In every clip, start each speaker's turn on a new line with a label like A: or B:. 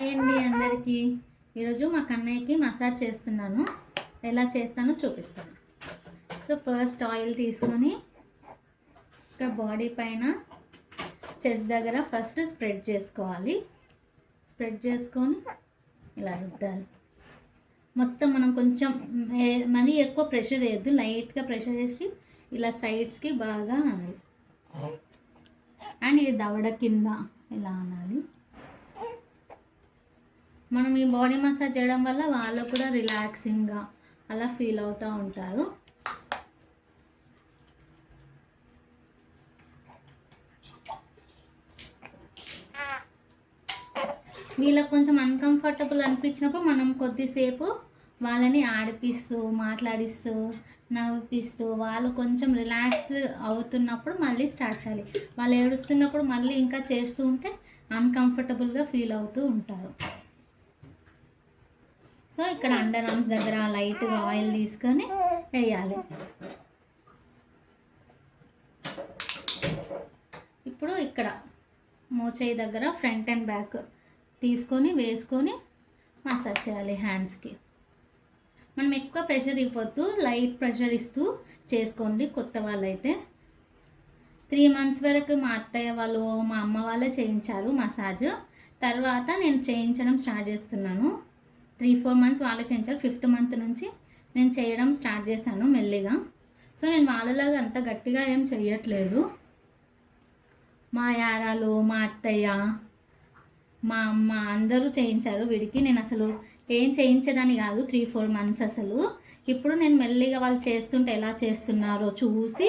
A: Hi అండి అందరికీ. ఈరోజు మా కన్నయ్యకి మసాజ్ చేస్తున్నాను. ఎలా చేస్తానో చూపిస్తాను. సో ఫస్ట్ ఆయిల్ తీసుకొని ఇక్కడ బాడీ పైన చెస్ట్ దగ్గర ఫస్ట్ స్ప్రెడ్ చేసుకోవాలి. స్ప్రెడ్ చేసుకొని ఇలా రుద్దాలి. మొత్తం మనం కొంచెం మరీ ఎక్కువ ప్రెషర్ వేయద్దు, లైట్గా ప్రెషర్ వేసి ఇలా సైడ్స్కి బాగా అనాలి. అండ్ ఈ దవడ కింద ఇలా అనాలి. మనం ఈ బాడీ మసాజ్ చేయడం వల్ల వాళ్ళు కూడా రిలాక్సింగ్గా అలా ఫీల్ అవుతూ ఉంటారు. వీళ్ళకి కొంచెం అన్కంఫర్టబుల్ అనిపించినప్పుడు మనం కొద్దిసేపు వాళ్ళని ఆడిపిస్తూ మాట్లాడిస్తూ నవ్విపిస్తూ వాళ్ళు కొంచెం రిలాక్స్ అవుతున్నప్పుడు మళ్ళీ స్టార్ట్ చేయాలి. వాళ్ళు ఏడుస్తున్నప్పుడు మళ్ళీ ఇంకా చేస్తూ ఉంటే అన్కంఫర్టబుల్గా ఫీల్ అవుతూ ఉంటారు. సో ఇక్కడ అండర్ ఆర్మ్స్ దగ్గర లైట్గా ఆయిల్ తీసుకొని వేయాలి. ఇప్పుడు ఇక్కడ మోచేయి దగ్గర ఫ్రంట్ అండ్ బ్యాక్ తీసుకొని వేసుకొని మసాజ్ చేయాలి హ్యాండ్స్కి. మనం ఎక్కువ ప్రెషర్ ఇవ్వద్దు, లైట్ ప్రెషర్ ఇస్తూ చేసుకోండి. కొత్త వాళ్ళైతే 3 months వరకు మా అత్తయ్య వాళ్ళు మా అమ్మ వాళ్ళే చేయించారు మసాజ్. తర్వాత నేను చేయించడం స్టార్ట్ చేస్తున్నాను. 3-4 months వాళ్ళే చేయించారు. 5th month నుంచి నేను చేయడం స్టార్ట్ చేశాను మెల్లిగా. సో నేను వాళ్ళలాగా అంత గట్టిగా ఏం చెయ్యట్లేదు. మా యారాలు, మా అత్తయ్య, మా అమ్మ అందరూ చేయించారు వీడికి. నేను అసలు ఏం చేయించేదాన్ని కాదు 3-4 months అసలు. ఇప్పుడు నేను మెల్లిగా వాళ్ళు చేస్తుంటే ఎలా చేస్తున్నారో చూసి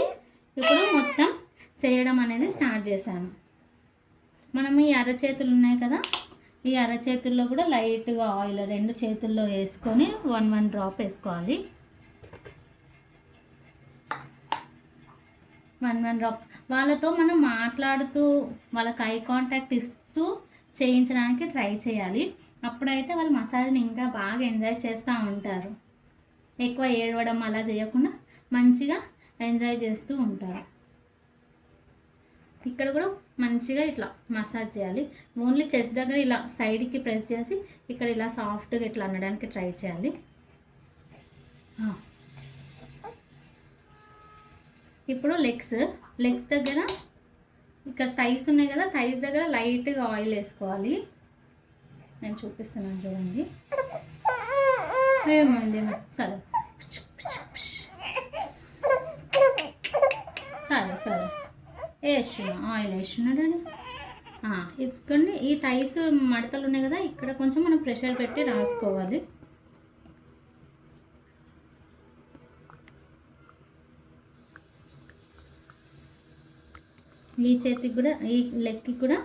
A: ఇప్పుడు మొత్తం చేయడం అనేది స్టార్ట్ చేశాను. మనం ఈ అరచేతులు ఉన్నాయి కదా, ఈ అరచేతుల్లో కూడా లైట్గా ఆయిల్ 2 చేతుల్లో వేసుకొని 1 డ్రాప్ వేసుకోవాలి. 1 డ్రాప్. వాళ్ళతో మనం మాట్లాడుతూ వాళ్ళకి ఐ కాంటాక్ట్ ఇస్తూ చేయించడానికి ట్రై చేయాలి. అప్పుడైతే వాళ్ళు మసాజ్ని ఇంకా బాగా ఎంజాయ్ చేస్తూ ఉంటారు. ఎక్కువ ఏడవడం అలా చేయకుండా మంచిగా ఎంజాయ్ చేస్తూ ఉంటారు. ఇక్కడ కూడా మంచిగా ఇట్లా మసాజ్ చేయాలి. ఓన్లీ చెస్ట్ దగ్గర ఇలా సైడ్కి ప్రెస్ చేసి ఇక్కడ ఇలా సాఫ్ట్గా ఇట్లా అనడానికి ట్రై చేయాలి. ఇప్పుడు లెగ్స్ దగ్గర ఇక్కడ థైస్ ఉన్నాయి కదా, థైస్ దగ్గర లైట్గా ఆయిల్ వేసుకోవాలి. నేను చూపిస్తున్నాను చూడండి. ఏమైంది సరే సరే సరే వేస్తున్నా, ఆయిల్ వేస్తున్నాడు. ఇక్కడ ఈ థైస్ మడతలు ఉన్నాయి కదా, ఇక్కడ కొంచెం మనం ప్రెషర్ పెట్టి రాసుకోవాలి. ఈ చేతికి కూడా ఈ లెగ్కి కూడా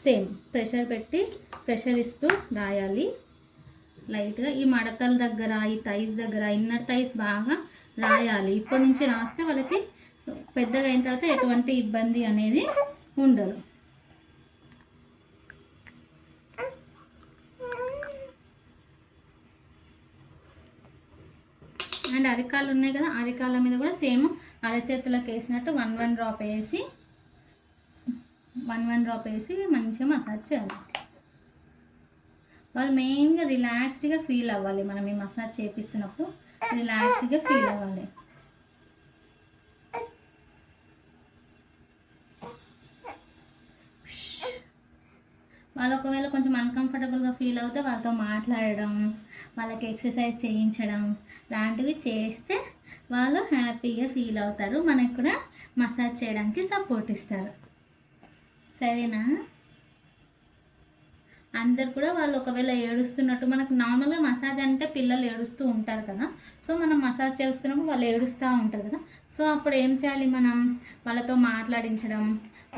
A: సేమ్ ప్రెషర్ పెట్టి ప్రెషర్ ఇస్తూ రాయాలి లైట్గా. ఈ మడతల దగ్గర, ఈ థైస్ దగ్గర, ఇన్నర్ థైస్ బాగా రాయాలి. ఇప్పటి నుంచి రాస్తే వాళ్ళకి పెద్దగా అయిన తర్వాత ఎటువంటి ఇబ్బంది అనేది ఉండదు. అండ్ అరికాలు ఉన్నాయి కదా, అరికాల మీద కూడా సేమ్ అరచేతులకు వేసినట్టు 1 డ్రాప్ వేసి 1 డ్రాప్ వేసి మంచిగా మసాజ్ చేయాలి. వాళ్ళు మెయిన్గా రిలాక్స్డ్గా ఫీల్ అవ్వాలి. మనం ఈ మసాజ్ చేపిస్తున్నప్పుడు రిలాక్స్డ్గా ఫీల్ అవ్వాలి. వాళ్ళు ఒకవేళ కొంచెం అన్కంఫర్టబుల్గా ఫీల్ అవుతే వాళ్ళతో మాట్లాడడం, వాళ్ళకి ఎక్సర్సైజ్ చేయించడం లాంటివి చేస్తే వాళ్ళు హ్యాపీగా ఫీల్ అవుతారు. మనకు కూడా మసాజ్ చేయడానికి సపోర్ట్ ఇస్తారు. సరేనా? అందరు కూడా వాళ్ళు ఒకవేళ ఏడుస్తున్నట్టు, మనకు నార్మల్గా మసాజ్ అంటే పిల్లలు ఏడుస్తూ ఉంటారు కదా, సో మనం మసాజ్ చేస్తున్నప్పుడు వాళ్ళు ఏడుస్తూ ఉంటారు కదా, సో అప్పుడు ఏం చేయాలి, మనం వాళ్ళతో మాట్లాడించడం,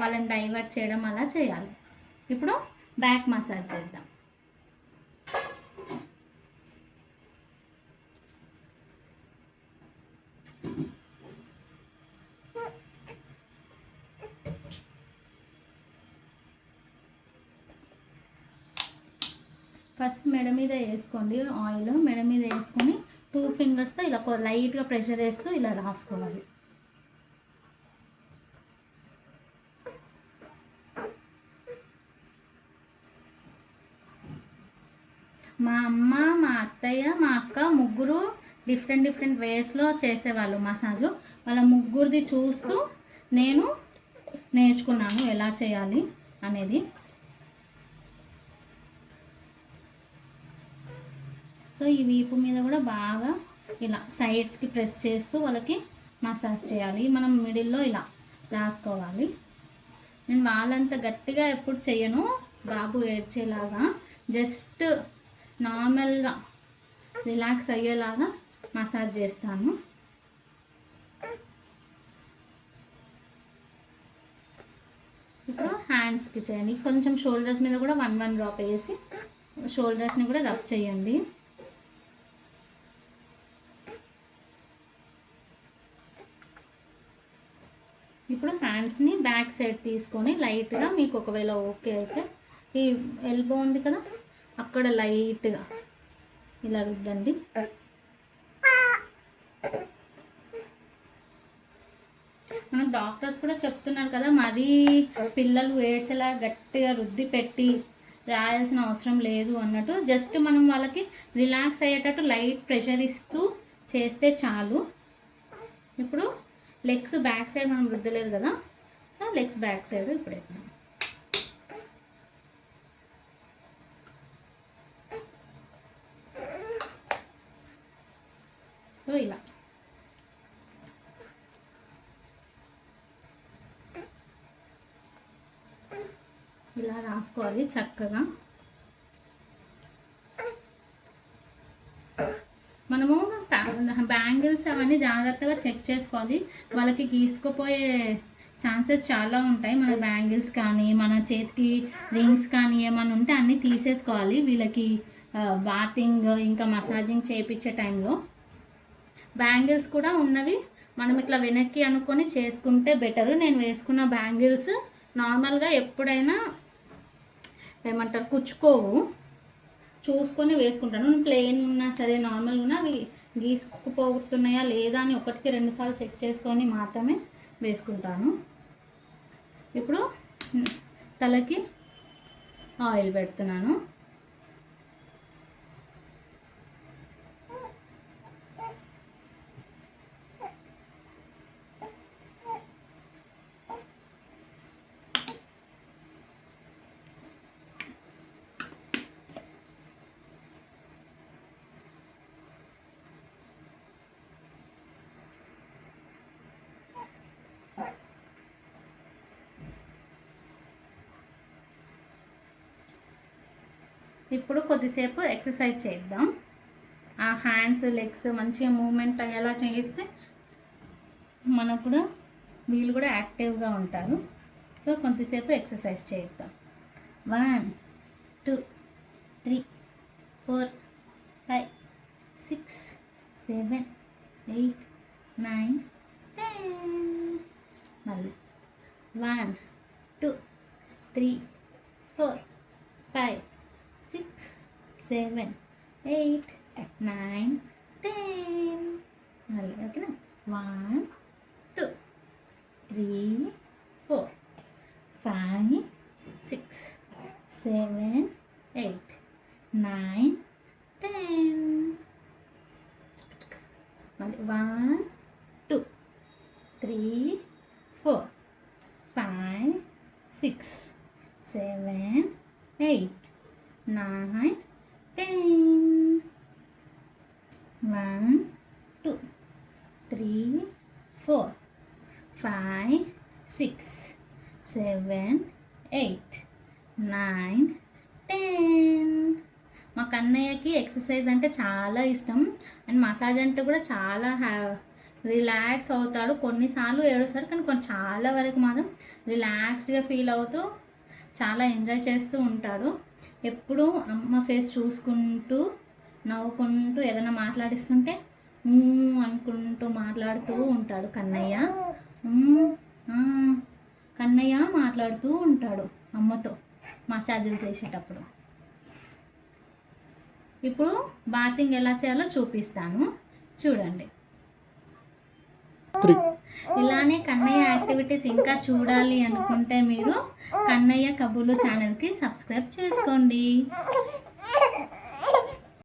A: వాళ్ళని డైవర్ట్ చేయడం అలా చేయాలి. ఇప్పుడు బ్యాక్ మసాజ్ చేద్దాం. ఫస్ట్ మెడ మీద వేసుకోండి ఆయిల్. మెడ మీద వేసుకొని 2 ఫింగర్స్తో ఇలా లైట్గా ప్రెషర్ వేస్తూ ఇలా రాసుకోవాలి. మా అమ్మ, మా అత్తయ్య, మా అక్క ముగ్గురు డిఫరెంట్ వేస్లో చేసేవాళ్ళు మసాజ్. వాళ్ళ ముగ్గురిది చూస్తూ నేను నేర్చుకున్నాను ఎలా చేయాలి అనేది. సో ఈ వీపు మీద కూడా బాగా ఇలా సైడ్స్కి ప్రెస్ చేస్తూ వాళ్ళకి మసాజ్ చేయాలి. మనం మిడిల్లో ఇలా రాసుకోవాలి. నేను వాళ్ళంత గట్టిగా ఎప్పుడు చేయను, బాబు ఏడ్చేలాగా జస్ట్ నార్మల్గా రిలాక్స్ అయ్యేలాగా మసాజ్ చేస్తాను. ఇప్పుడు హ్యాండ్స్కి చేయండి. కొంచెం షోల్డర్స్ మీద కూడా 1 డ్రాప్ వేసి షోల్డర్స్ని కూడా రబ్ చేయండి. ఇప్పుడు హ్యాండ్స్ని బ్యాక్ సైడ్ తీసుకొని లైట్గా, మీకు ఒకవేళ ఓకే అయితే ఈ ఎల్బో ఉంది కదా అక్కడ లైట్గా ఇలా రుద్దండి. మన డాక్టర్స్ కూడా చెప్తున్నారు కదా, మరీ పిల్లలు ఏడ్చేలా గట్టిగా రుద్ది పెట్టి రాయాల్సిన అవసరం లేదు అన్నట్టు. జస్ట్ మనం వాళ్ళకి రిలాక్స్ అయ్యేటట్టు లైట్ ప్రెషర్ ఇస్తూ చేస్తే చాలు. ఇప్పుడు లెగ్స్ బ్యాక్ సైడ్ మనం రుద్దలేదు కదా, సో లెగ్స్ బ్యాక్ సైడ్ ఇప్పుడు వేద్దాం. సో ఇలా రాసుకోవాలి చక్కగా. మనము బ్యాంగిల్స్ అవన్నీ జాగ్రత్తగా చెక్ చేసుకోవాలి. వాళ్ళకి గీసుకుపోయే ఛాన్సెస్ చాలా ఉంటాయి. మన బ్యాంగిల్స్ కానీ మన చేతికి రింగ్స్ కానీ ఏమైనా ఉంటే అన్నీ తీసేసుకోవాలి. వీళ్ళకి బాతింగ్ ఇంకా మసాజింగ్ చేయించే టైంలో బ్యాంగిల్స్ కూడా ఉన్నవి మనం ఇట్లా వెనక్కి అనుకొని చేసుకుంటే బెటరు. నేను వేసుకున్న బ్యాంగిల్స్ నార్మల్గా ఎప్పుడైనా ఏమంటారు కుచ్చుకోవు, చూసుకొని వేసుకుంటాను. ప్లెయిన్ ఉన్నా సరే నార్మల్ ఉన్నా అవి గీసుకుపోతున్నాయా లేదా అని 1-2 సార్లు చెక్ చేసుకొని మాత్రమే వేసుకుంటాను. ఇప్పుడు తలకి ఆయిల్ పెడుతున్నాను. ఇప్పుడు కొద్దిసేపు ఎక్సర్సైజ్ చేద్దాం. ఆ హ్యాండ్స్ లెగ్స్ మంచిగా మూమెంట్ అయ్యేలా చేయిస్తే మనకు కూడా వీళ్ళు కూడా యాక్టివ్గా ఉంటారు. సో కొద్దిసేపు ఎక్సర్సైజ్ చేద్దాం. 1 2 3 4 5 6 7 8 9 10. మళ్ళీ 1 2 3 4 5 6 7 8 9 10. మళ్ళీ ఓకేనా. 1 2 3 4 5 6 7 8 9 10. మళ్ళీ 1 2 3 4 5 6 7 8 9 10. 1 2 3 4 5 6 7 8 9 10. మా కన్నయ్యకి ఎక్సర్సైజ్ అంటే చాలా ఇష్టం అండ్ మసాజ్ అంటే కూడా చాలా రిలాక్స్ అవుతాడు. కొన్నిసార్లు ఏడుస్తాడు కానీ చాలా వరకు మాత్రం రిలాక్స్డ్గా ఫీల్ అవుతూ చాలా ఎంజాయ్ చేస్తూ ఉంటాడు. ఎప్పుడూ అమ్మ ఫేస్ చూసుకుంటూ నవ్వుకుంటూ ఏదైనా మాట్లాడిస్తుంటే అనుకుంటూ మాట్లాడుతూ ఉంటాడు కన్నయ్య. కన్నయ్య మాట్లాడుతూ ఉంటాడు అమ్మతో మసాజులు చేసేటప్పుడు. ఇప్పుడు బాతింగ్ ఎలా చేయాలో చూపిస్తాను చూడండి. ఇలానే కన్నయ్య యాక్టివిటీస్ ఇంకా చూడాలి అనుకుంటే మీరు కన్నయ్య కబుర్లు ఛానల్కి సబ్స్క్రైబ్ చేసుకోండి.